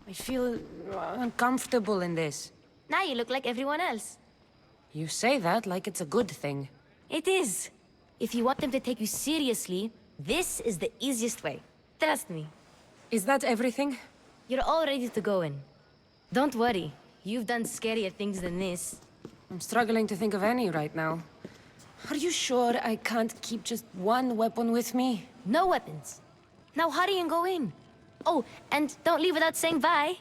I feel uncomfortable in this. Now you look like everyone else. You say that like it's a good thing. It is. If you want them to take you seriously, this is the easiest way. Trust me. Is that everything? You're all ready to go in. Don't worry. You've done scarier things than this. I'm struggling to think of any right now. Are you sure I can't keep just one weapon with me? No weapons. Now hurry and go in. Oh, and don't leave without saying bye.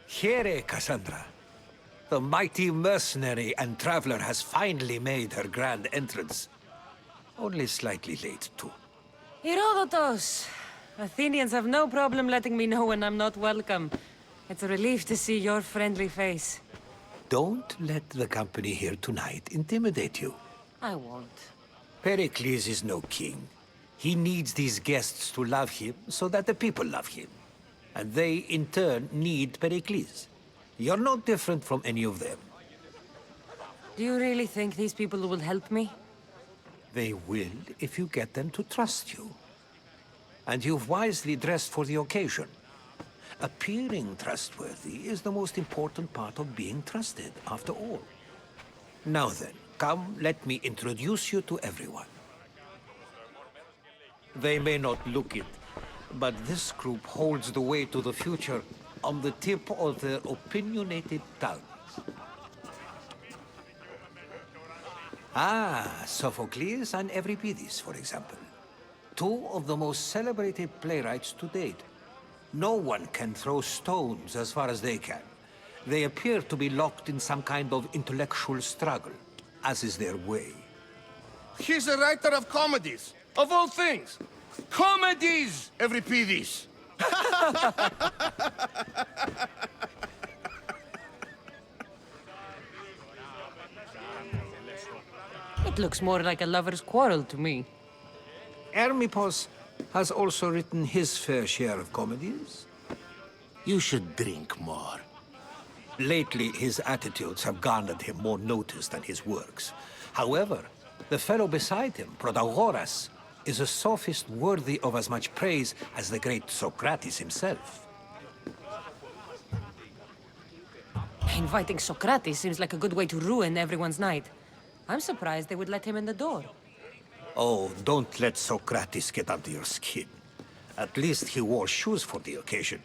Here, Cassandra. The mighty mercenary and traveler has finally made her grand entrance. Only slightly late, too. Herodotus! Athenians have no problem letting me know when I'm not welcome. It's a relief to see your friendly face. Don't let the company here tonight intimidate you. I won't. Pericles is no king. He needs these guests to love him so that the people love him. And they, in turn, need Pericles. You're no different from any of them. Do you really think these people will help me? They will if you get them to trust you. And you've wisely dressed for the occasion. Appearing trustworthy is the most important part of being trusted, after all. Now then, come, let me introduce you to everyone. They may not look it, but this group holds the way to the future on the tip of their opinionated tongues. Ah, Sophocles and Euripides, for example. Two of the most celebrated playwrights to date. No one can throw stones as far as they can. They appear to be locked in some kind of intellectual struggle, as is their way. He's a writer of comedies, of all things. Comedies, Euripides! It looks more like a lover's quarrel to me. Hermippos has also written his fair share of comedies. You should drink more. Lately, his attitudes have garnered him more notice than his works. However, the fellow beside him, Protagoras, is a sophist worthy of as much praise as the great Socrates himself. Inviting Socrates seems like a good way to ruin everyone's night. I'm surprised they would let him in the door. Oh, don't let Socrates get under your skin. At least he wore shoes for the occasion.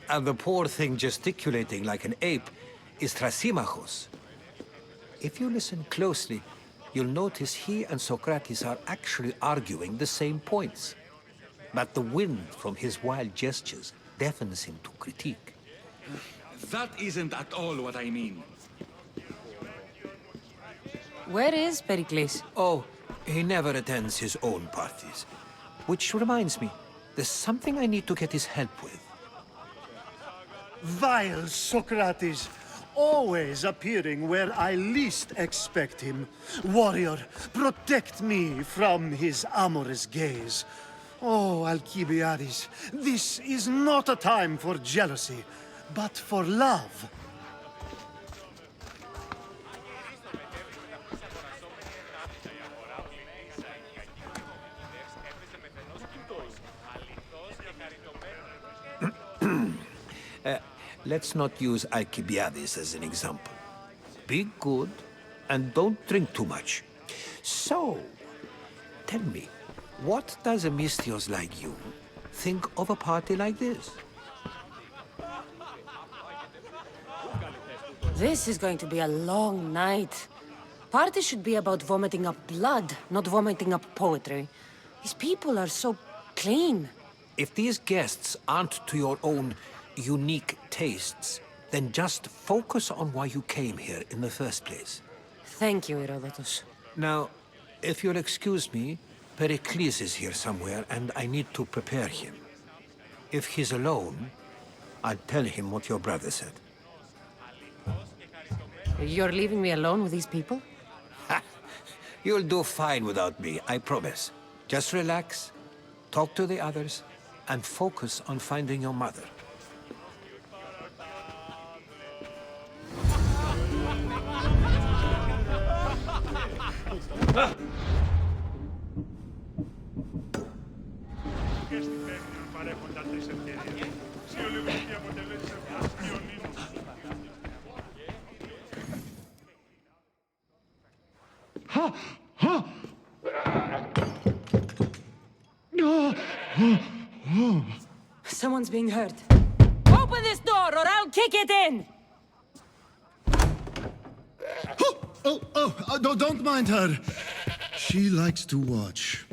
And the poor thing gesticulating like an ape is Thrasymachos. If you listen closely, you'll notice he and Socrates are actually arguing the same points. But the wind from his wild gestures deafens him to critique. That isn't at all what I mean. Where is Pericles? Oh, he never attends his own parties. Which reminds me, there's something I need to get his help with. Vile Socrates, always appearing where I least expect him. Warrior, protect me from his amorous gaze. Oh, Alcibiades, this is not a time for jealousy, but for love. Let's not use Alcibiades as an example. Be good, and don't drink too much. So, tell me, what does a misthios like you think of a party like this? This is going to be a long night. Parties should be about vomiting up blood, not vomiting up poetry. These people are so clean. If these guests aren't to your own unique tastes, then just focus on why you came here in the first place. Thank you, Herodotus. Now, if you'll excuse me, Pericles is here somewhere, and I need to prepare him. If he's alone, I'll tell him what your brother said. You're leaving me alone with these people? You'll do fine without me, I promise. Just relax, talk to the others, and focus on finding your mother. Someone's being hurt. Open this door or I'll kick it in! No, don't mind her. She likes to watch.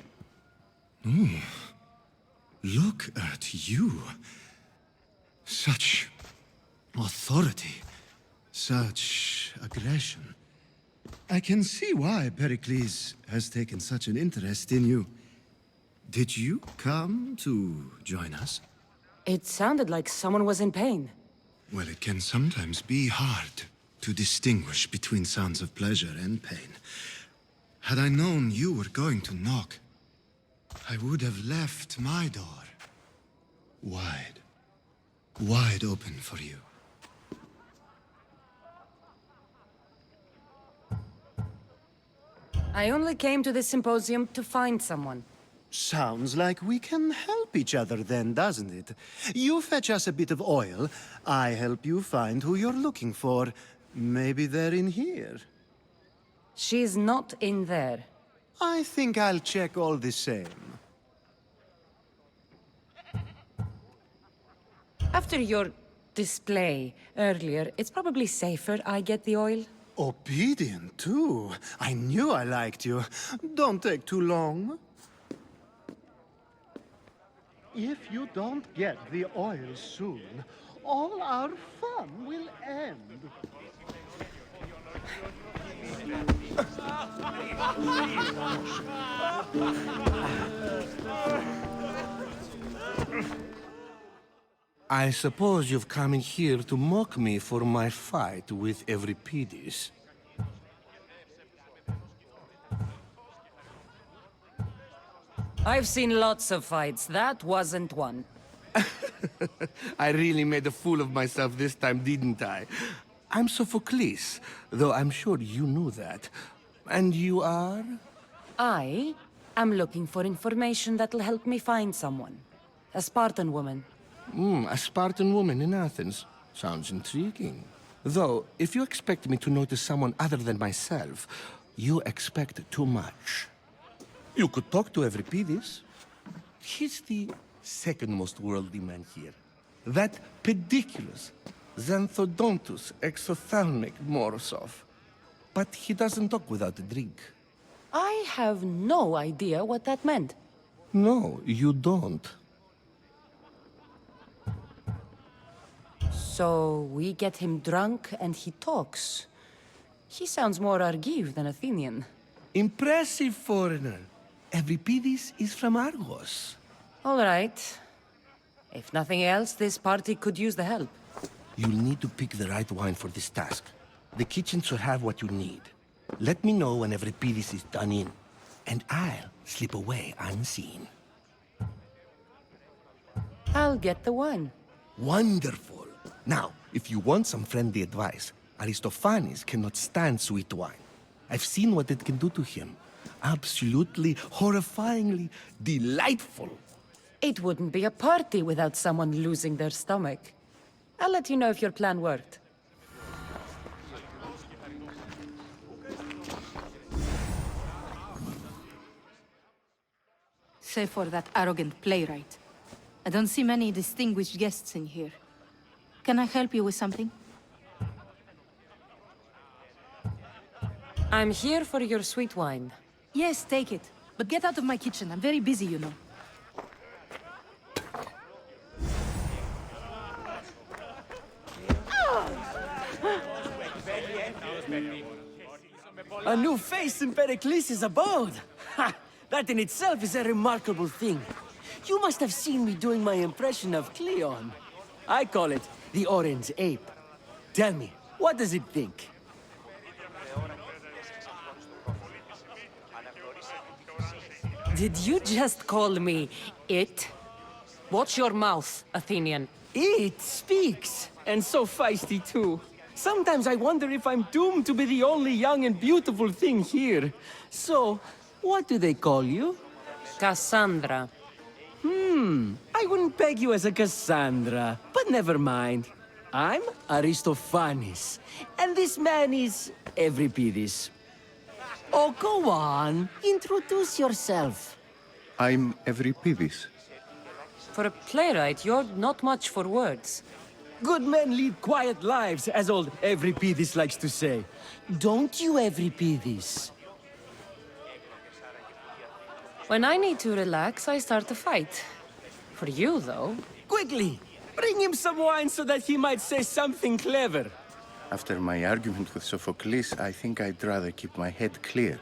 Look at you. Such authority. Such aggression. I can see why Pericles has taken such an interest in you. Did you come to join us? It sounded like someone was in pain. Well, it can sometimes be hard to distinguish between sounds of pleasure and pain. Had I known you were going to knock, I would have left my door wide open for you. I only came to this symposium to find someone. Sounds like we can help each other then, doesn't it? You fetch us a bit of oil, I help you find who you're looking for. Maybe they're in here. She's not in there. I think I'll check all the same. After your display earlier, it's probably safer I get the oil. Obedient, too. I knew I liked you. Don't take too long. If you don't get the oil soon, all our fun will end. I suppose you've come in here to mock me for my fight with Euripides. I've seen lots of fights. That wasn't one. I really made a fool of myself this time, didn't I? I'm Sophocles, though I'm sure you knew that. And you are? I am looking for information that'll help me find someone. A Spartan woman. A Spartan woman in Athens. Sounds intriguing. Though, if you expect me to notice someone other than myself, you expect too much. You could talk to Euripides. He's the second most worldly man here. That pediculous, xanthodontus exophthalmic Morosov. But he doesn't talk without a drink. I have no idea what that meant. No, you don't. So we get him drunk and he talks. He sounds more Argive than Athenian. Impressive foreigner. Euripides is from Argos. All right. If nothing else, this party could use the help. You'll need to pick the right wine for this task. The kitchen should have what you need. Let me know when Euripides is done in, and I'll slip away unseen. I'll get the wine. Wonderful. Now, if you want some friendly advice, Aristophanes cannot stand sweet wine. I've seen what it can do to him. Absolutely, horrifyingly delightful. It wouldn't be a party without someone losing their stomach. I'll let you know if your plan worked. Save for that arrogant playwright. I don't see many distinguished guests in here. Can I help you with something? I'm here for your sweet wine. Yes, take it. But get out of my kitchen. I'm very busy, you know. A new face in Pericles' abode! Ha! That in itself is a remarkable thing. You must have seen me doing my impression of Cleon. I call it the Orange Ape. Tell me, what does it think? Did you just call me it? Watch your mouth, Athenian. It speaks, and so feisty too. Sometimes I wonder if I'm doomed to be the only young and beautiful thing here. So, what do they call you? Cassandra. I wouldn't peg you as a Cassandra, but never mind. I'm Aristophanes, and this man is Euripides. Oh, go on. Introduce yourself. I'm Euripides. For a playwright, you're not much for words. Good men lead quiet lives, as old Euripides likes to say. Don't you, Euripides? When I need to relax, I start a fight. For you, though... Quickly! Bring him some wine so that he might say something clever. After my argument with Sophocles, I think I'd rather keep my head clear.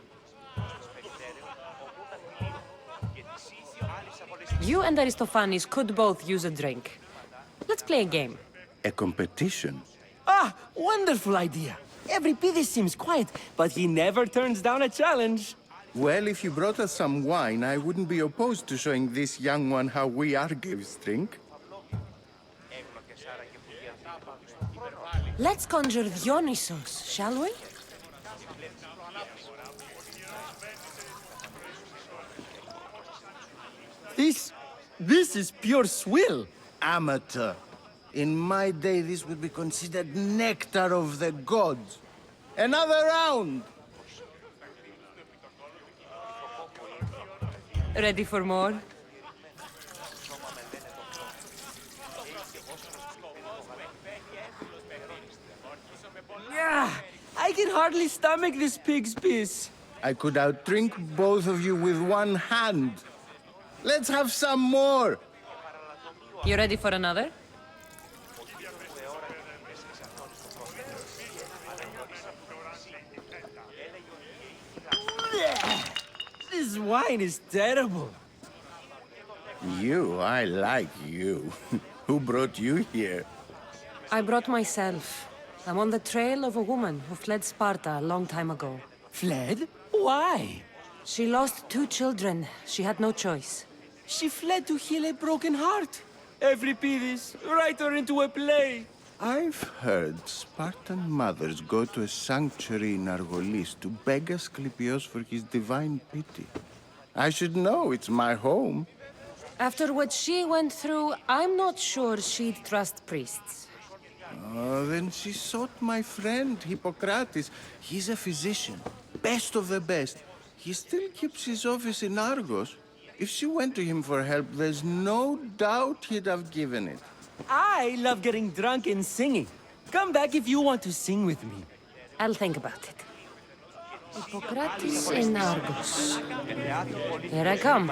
You and Aristophanes could both use a drink. Let's play a game. A competition? Ah, wonderful idea. Euripides seems quiet, but he never turns down a challenge. Well, if you brought us some wine, I wouldn't be opposed to showing this young one how we Argives drink. Let's conjure Dionysos, shall we? This is pure swill. Amateur. In my day, this would be considered nectar of the gods. Another round! Ready for more? Yeah, I can hardly stomach this pig's piss. I could outdrink both of you with one hand. Let's have some more! You ready for another? This wine is terrible. I like you. Who brought you here? I brought myself. I'm on the trail of a woman who fled Sparta a long time ago. Fled? Why? She lost 2 children. She had no choice. She fled to heal a broken heart. Euripides, write her into a play. I've heard Spartan mothers go to a sanctuary in Argolis to beg Asclepios for his divine pity. I should know, it's my home. After what she went through, I'm not sure she'd trust priests. Oh, then she sought my friend, Hippocrates. He's a physician, best of the best. He still keeps his office in Argos. If she went to him for help, there's no doubt he'd have given it. I love getting drunk and singing. Come back if you want to sing with me. I'll think about it. Hippocrates in Argos. Here I come.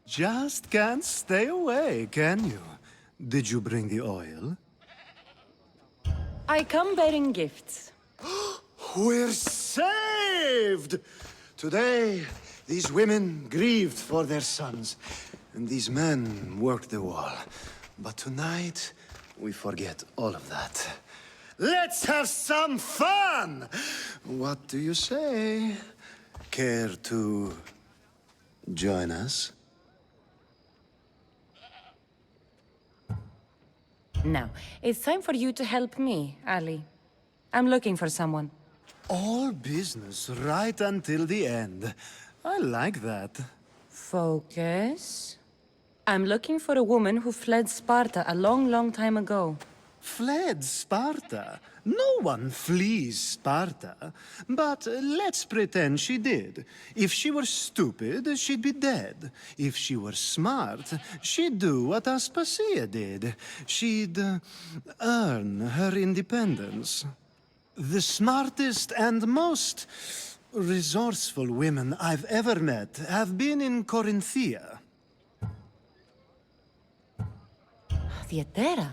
Just can't stay away, can you? Did you bring the oil? I come bearing gifts. We're saved! Today, these women grieved for their sons, and these men worked the wall. But tonight, we forget all of that. Let's have some fun! What do you say? Care to join us? Now, it's time for you to help me, Ali. I'm looking for someone. All business right until the end. I like that. Focus. I'm looking for a woman who fled Sparta a long time ago. Fled Sparta? No one flees Sparta. But let's pretend she did. If she were stupid, she'd be dead. If she were smart, she'd do what Aspasia did. She'd earn her independence. The smartest and most resourceful women I've ever met have been in Corinthia. Theatera?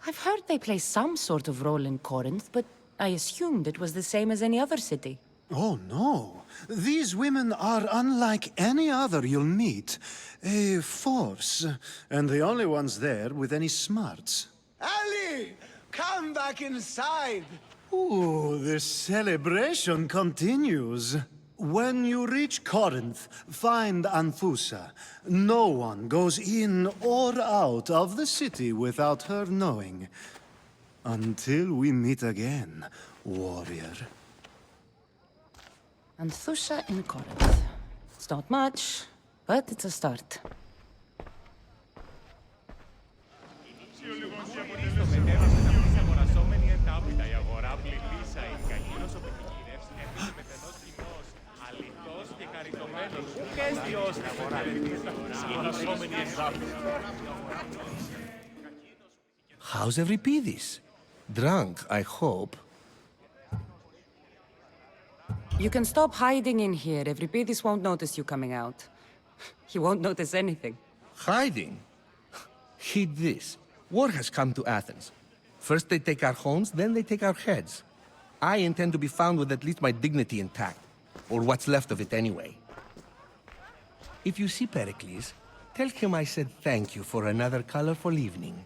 I've heard they play some sort of role in Corinth, but I assumed it was the same as any other city. Oh, no. These women are unlike any other you'll meet. A force, and the only ones there with any smarts. Ali! Come back inside! Ooh, the celebration continues. When you reach Corinth, find Anfusa. No one goes in or out of the city without her knowing. Until we meet again, warrior. Anthusha in Corinth. It's not much, but it's a start. How's Euripides? Drunk, I hope. You can stop hiding in here. Euripides won't notice you coming out. He won't notice anything. Hiding? Heed this. War has come to Athens. First they take our homes, then they take our heads. I intend to be found with at least my dignity intact. Or what's left of it anyway. If you see Pericles, tell him I said thank you for another colorful evening.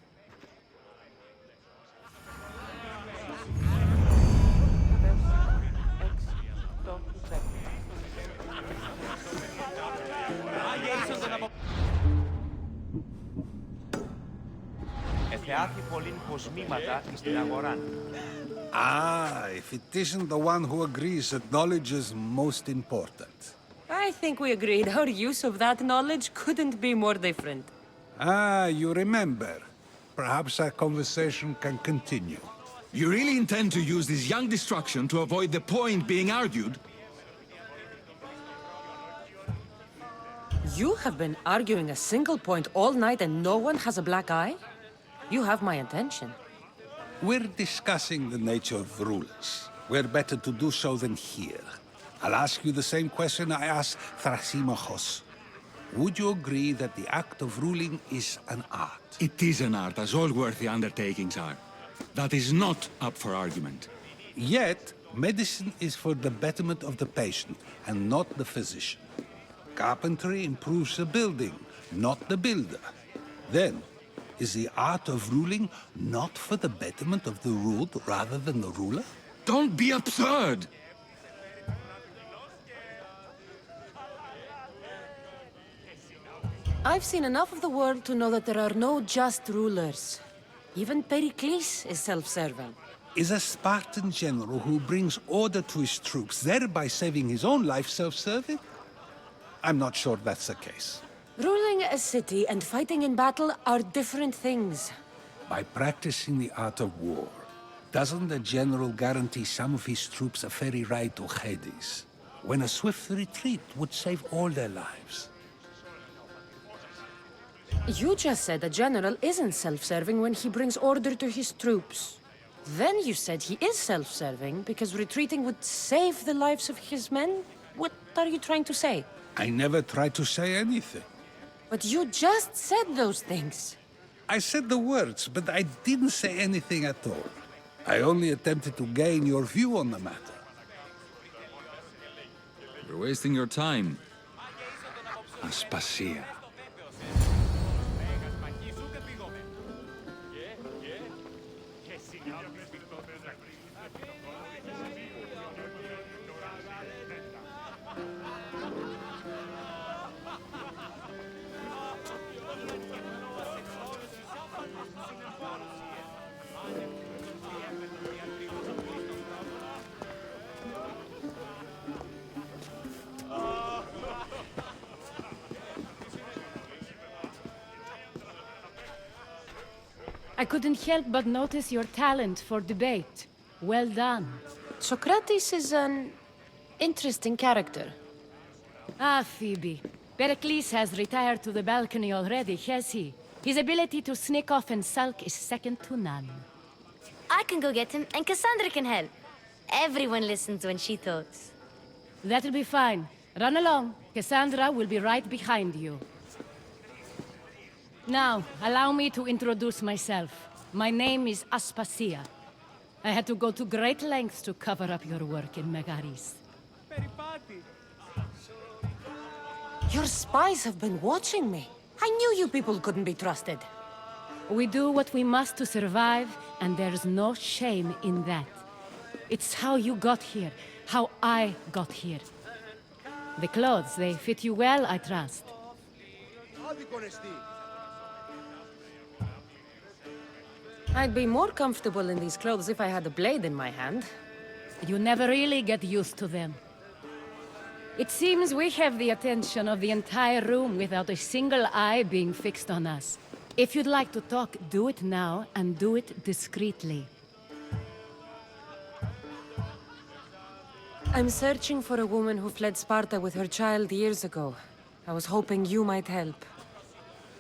If it isn't the one who agrees that knowledge is most important. I think we agreed our use of that knowledge couldn't be more different. You remember. Perhaps our conversation can continue. You really intend to use this young destruction to avoid the point being argued? You have been arguing a single point all night and no one has a black eye? You have my attention. We're discussing the nature of rulers. Where better to do so than here? I'll ask you the same question I asked Thrasymachos. Would you agree that the act of ruling is an art? It is an art, as all worthy undertakings are. That is not up for argument. Yet, medicine is for the betterment of the patient, and not the physician. Carpentry improves the building, not the builder. Then, is the art of ruling not for the betterment of the ruled rather than the ruler? Don't be absurd! I've seen enough of the world to know that there are no just rulers. Even Pericles is self-serving. Is a Spartan general who brings order to his troops, thereby saving his own life, self-serving? I'm not sure that's the case. Ruling a city and fighting in battle are different things. By practicing the art of war, doesn't the general guarantee some of his troops a ferry ride to Hades, when a swift retreat would save all their lives? You just said a general isn't self-serving when he brings order to his troops. Then you said he is self-serving because retreating would save the lives of his men? What are you trying to say? I never tried to say anything. But you just said those things. I said the words, but I didn't say anything at all. I only attempted to gain your view on the matter. You're wasting your time. Aspasia. I couldn't help but notice your talent for debate. Well done. Socrates is an interesting character. Ah, Phoebe. Pericles has retired to the balcony already, has he? His ability to sneak off and sulk is second to none. I can go get him, and Cassandra can help. Everyone listens when she talks. That'll be fine. Run along. Cassandra will be right behind you. Now, allow me to introduce myself. My name is Aspasia. I had to go to great lengths to cover up your work in Megaris. Your spies have been watching me. I knew you people couldn't be trusted. We do what we must to survive, and there's no shame in that. It's how you got here, how I got here. The clothes, they fit you well, I trust. I'd be more comfortable in these clothes if I had a blade in my hand. You never really get used to them. It seems we have the attention of the entire room without a single eye being fixed on us. If you'd like to talk, do it now, and do it discreetly. I'm searching for a woman who fled Sparta with her child years ago. I was hoping you might help.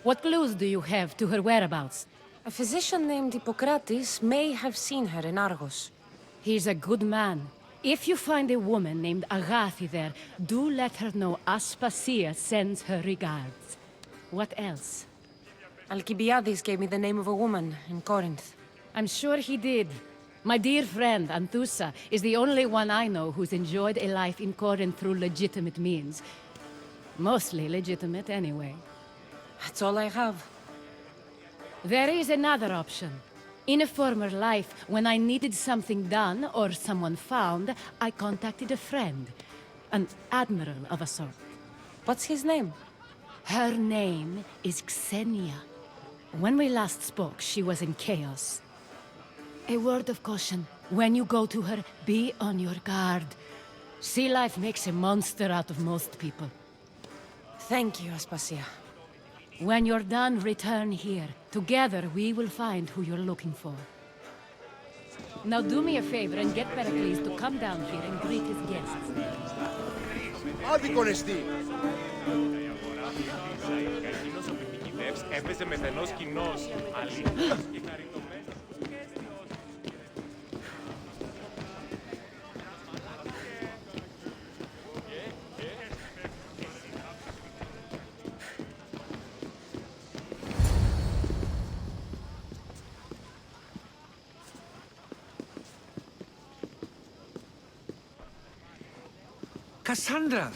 What clues do you have to her whereabouts? A physician named Hippocrates may have seen her in Argos. He's a good man. If you find a woman named Agathi there, do let her know Aspasia sends her regards. What else? Alcibiades gave me the name of a woman in Corinth. I'm sure he did. My dear friend, Anthusa, is the only one I know who's enjoyed a life in Corinth through legitimate means. Mostly legitimate, anyway. That's all I have. There is another option. In a former life, when I needed something done or someone found, I contacted a friend. An admiral of a sort. What's his name? Her name is Xenia. When we last spoke, she was in chaos. A word of caution. When you go to her, be on your guard. Sea life makes a monster out of most people. Thank you, Aspasia. When you're done, return here. Together, we will find who you're looking for. Now do me a favor and get Pericles to come down here and greet his guests. Άδικον εστί! Έπεσε μεθενός κοινός, αλήθως και χαριτωμένος. Cassandra!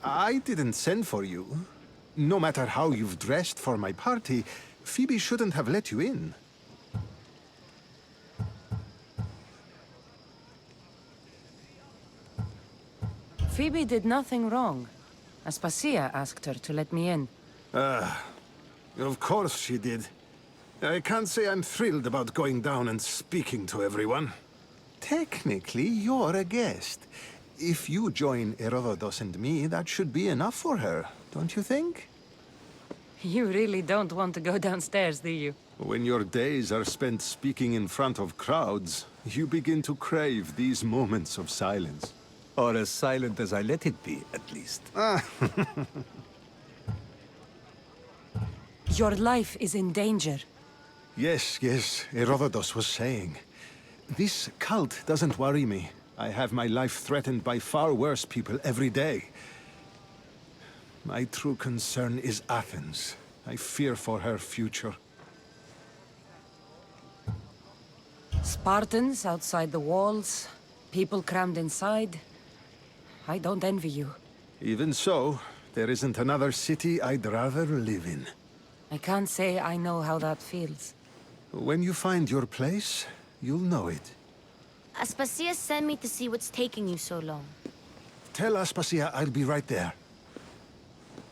I didn't send for you. No matter how you've dressed for my party, Phoebe shouldn't have let you in. Phoebe did nothing wrong. Aspasia asked her to let me in. Of course she did. I can't say I'm thrilled about going down and speaking to everyone. Technically, you're a guest. If you join Herodotus and me, that should be enough for her, don't you think? You really don't want to go downstairs, do you? When your days are spent speaking in front of crowds, you begin to crave these moments of silence. Or as silent as I let it be, at least. Your life is in danger. Yes, Herodotus was saying. This cult doesn't worry me. I have my life threatened by far worse people every day. My true concern is Athens. I fear for her future. Spartans outside the walls, people crammed inside. I don't envy you. Even so, there isn't another city I'd rather live in. I can't say I know how that feels. When you find your place, you'll know it. Aspasia sent me to see what's taking you so long. Tell Aspasia I'll be right there.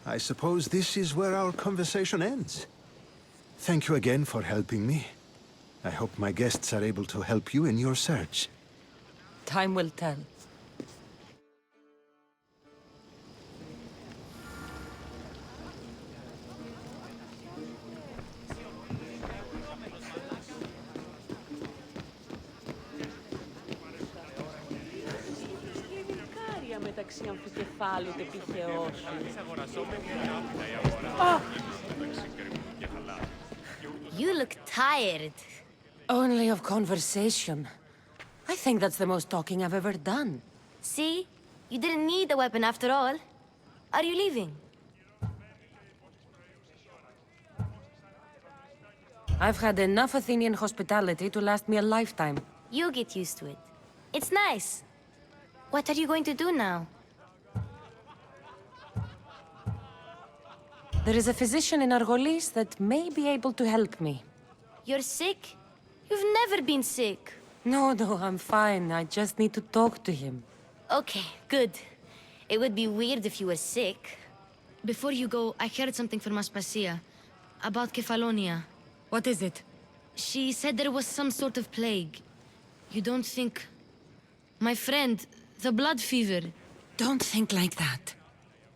I suppose this is where our conversation ends. Thank you again for helping me. I hope my guests are able to help you in your search. Time will tell. μεταξύ αμφικεφάλου και πηχαιώσου. You look tired. Only of conversation. I think that's the most talking I've ever done. See? You didn't need a weapon after all. Are you leaving? I've had enough Athenian hospitality to last me a lifetime. You get used to it. It's nice. What are you going to do now? There is a physician in Argolis that may be able to help me. You're sick? You've never been sick. No, I'm fine. I just need to talk to him. Okay, good. It would be weird if you were sick. Before you go, I heard something from Aspasia. About Kefalonia. What is it? She said there was some sort of plague. You don't think... My friend, the blood fever. Don't think like that.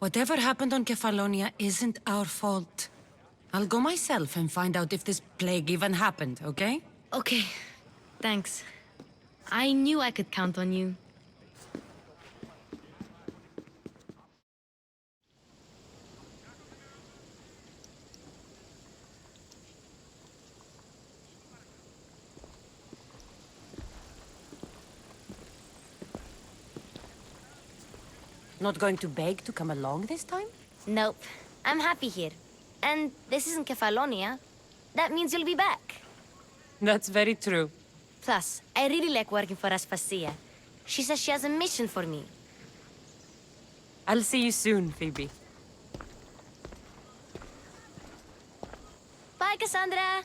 Whatever happened on Kefalonia isn't our fault. I'll go myself and find out if this plague even happened, okay? Okay. Thanks. I knew I could count on you. Not going to beg to come along this time? Nope. I'm happy here. And this isn't Kefalonia. That means you'll be back. That's very true. Plus, I really like working for Aspasia. She says she has a mission for me. I'll see you soon, Phoebe. Bye, Cassandra!